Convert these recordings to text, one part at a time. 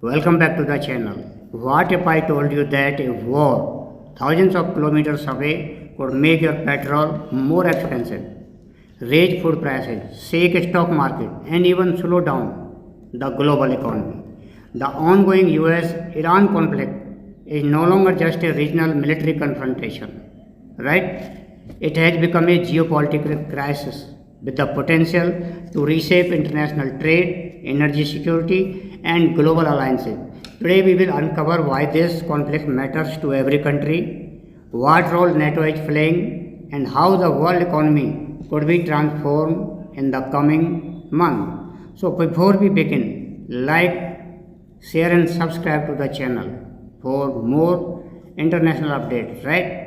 Welcome back to the channel. What if I told you that a war thousands of kilometers away could make your petrol more expensive, raise food prices, shake stock market, and even slow down the global economy? The ongoing US-Iran conflict is no longer just a regional military confrontation, right? It has become a geopolitical crisis with the potential to reshape international trade, energy security, and global alliances. Today, we will uncover why this conflict matters to every country, what role NATO is playing, and how the world economy could be transformed in the coming month. So, before we begin, like, share, and subscribe to the channel for more international updates, right?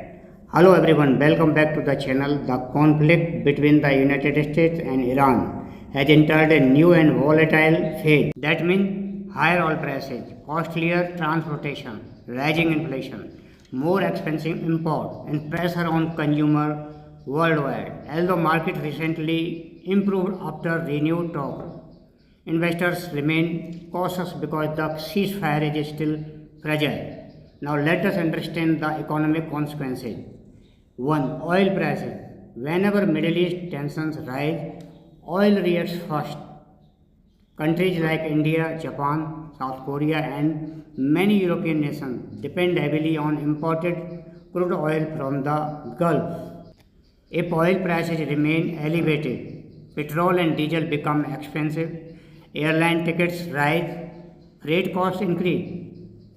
Hello everyone, welcome back to the channel. The conflict between the United States and Iran has entered a new and volatile phase. That means higher oil prices, costlier transportation, rising inflation, more expensive import, and pressure on consumer worldwide. Although market recently improved after renewed talk, investors remain cautious because the ceasefire is still fragile. Now let us understand the economic consequences. 1. Oil prices. Whenever Middle East tensions rise, oil reacts first. Countries like India, Japan, South Korea, and many European nations depend heavily on imported crude oil from the Gulf. If oil prices remain elevated, petrol and diesel become expensive, airline tickets rise, freight costs increase,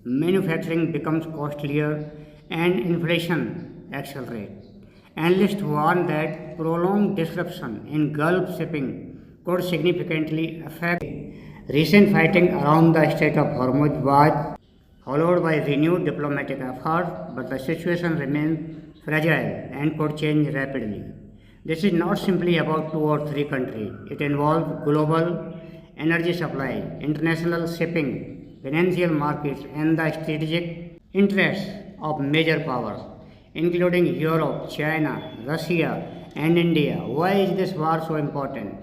manufacturing becomes costlier, and inflation accelerate. Analysts warn that prolonged disruption in Gulf shipping could significantly affect. Recent fighting around the Strait of Hormuz was followed by renewed diplomatic efforts, but the situation remains fragile and could change rapidly. This is not simply about two or three countries. It involves global energy supply, international shipping, financial markets, and the strategic interests of major powers, including Europe, China, Russia, and India. Why is this war so important?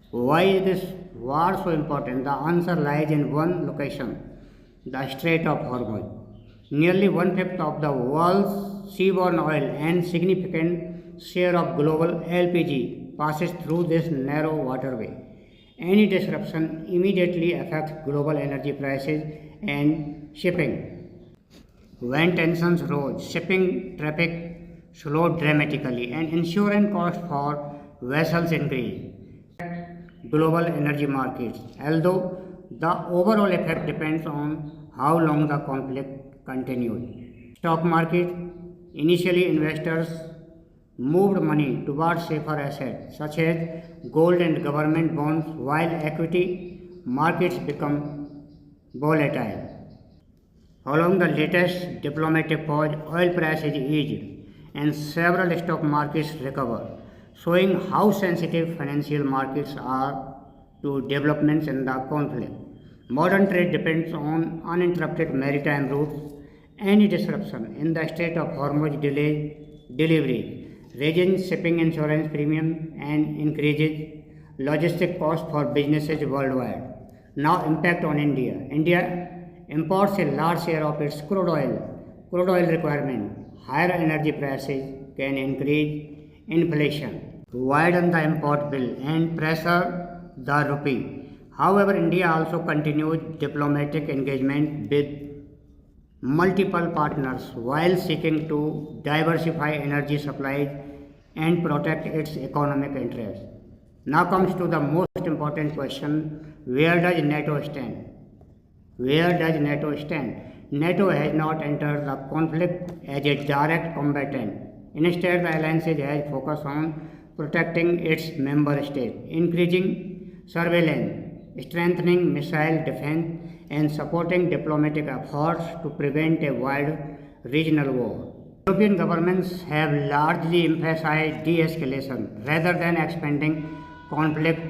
Why is this war so important? The answer lies in one location, the Strait of Hormuz. Nearly one-fifth of the world's seaborne oil and significant share of global LPG passes through this narrow waterway. Any disruption immediately affects global energy prices and shipping. When tensions rose, shipping traffic slowed dramatically and insurance costs for vessels increased. Global energy markets, although the overall effect depends on how long the conflict continues. Stock market, initially investors moved money towards safer assets such as gold and government bonds, while equity markets become volatile. Following the latest diplomatic pause, oil prices eased and several stock markets recovered, showing how sensitive financial markets are to developments in the conflict. Modern trade depends on uninterrupted maritime routes. Any disruption in the Strait of Hormuz delays deliveries, raises shipping insurance premium, and increases logistic costs for businesses worldwide. Now, impact on India. India imports a large share of its crude oil requirement. Higher energy prices can increase inflation, widen the import bill, and pressure the rupee. However, India also continues diplomatic engagement with multiple partners while seeking to diversify energy supplies and protect its economic interests. Now comes to the most important question, where does NATO stand? Where does NATO stand? NATO has not entered the conflict as a direct combatant. Instead, the alliance has focused on protecting its member states, increasing surveillance, strengthening missile defense, and supporting diplomatic efforts to prevent a wide regional war. European governments have largely emphasized de-escalation rather than expanding conflict.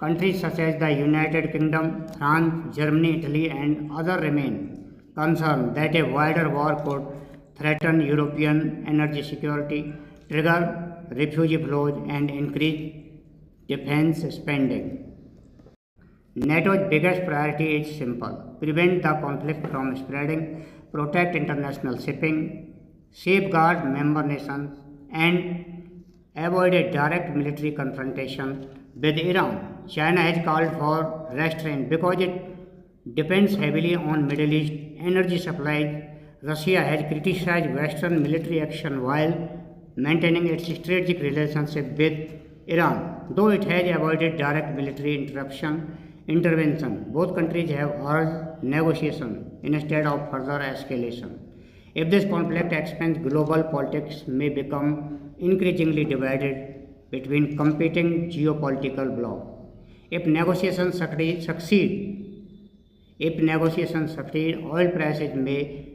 Countries such as the United Kingdom, France, Germany, Italy, and others remain concerned that a wider war could threaten European energy security, trigger refugee flows, and increase defense spending. NATO's biggest priority is simple: prevent the conflict from spreading, protect international shipping, safeguard member nations, and avoid a direct military confrontation with Iran. China has called for restraint because it depends heavily on Middle East energy supplies. Russia has criticized Western military action while maintaining its strategic relationship with Iran. Though it has avoided direct military intervention, both countries have urged negotiation instead of further escalation. If this conflict expands, global politics may become increasingly divided between competing geopolitical blocs. If negotiations succeed, oil prices may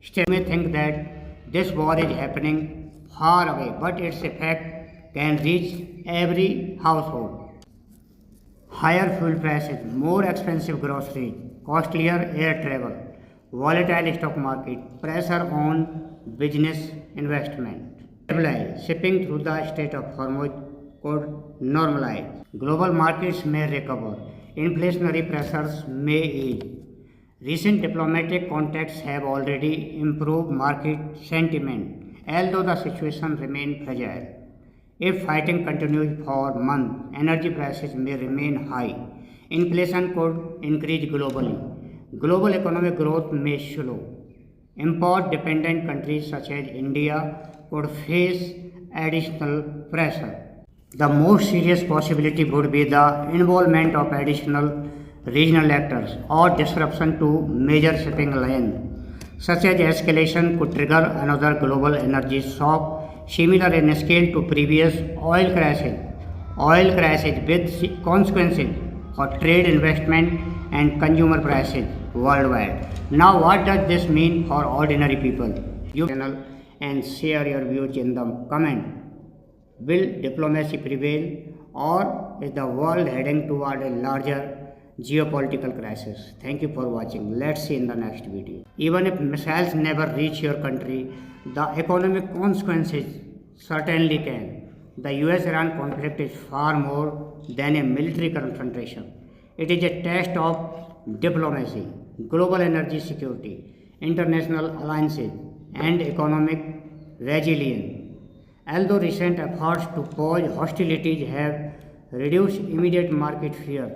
still may think that this war is happening far away, but its effect can reach every household. Higher fuel prices, more expensive groceries, costlier air travel, volatile stock market, pressure on business investment. Stabilize. Shipping through the Strait of Hormuz could normalize. Global markets may recover. Inflationary pressures may ease. Recent diplomatic contacts have already improved market sentiment, although the situation remains fragile. If fighting continues for months, energy prices may remain high. Inflation could increase globally. Global economic growth may slow. Import dependent countries such as India could face additional pressure. The most serious possibility would be the involvement of additional regional actors or disruption to major shipping lanes. Such as escalation could trigger another global energy shock similar in scale to previous oil crashes with consequences for trade, investment, and consumer prices worldwide. Now, what does this mean for ordinary people? You channel and share your views in the comment. Will diplomacy prevail, or is the world heading toward a larger geopolitical crisis? Thank you for watching. Let's see in the next video. Even if missiles never reach your country, the economic consequences certainly can. The US-Iran conflict is far more than a military confrontation. It is a test of diplomacy, global energy security, international alliances, and economic resilience. Although recent efforts to pause hostilities have reduced immediate market fear,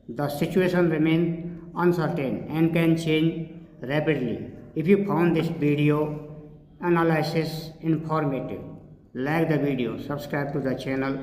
the situation remains uncertain and can change rapidly. If you found this video analysis informative, like the video, subscribe to the channel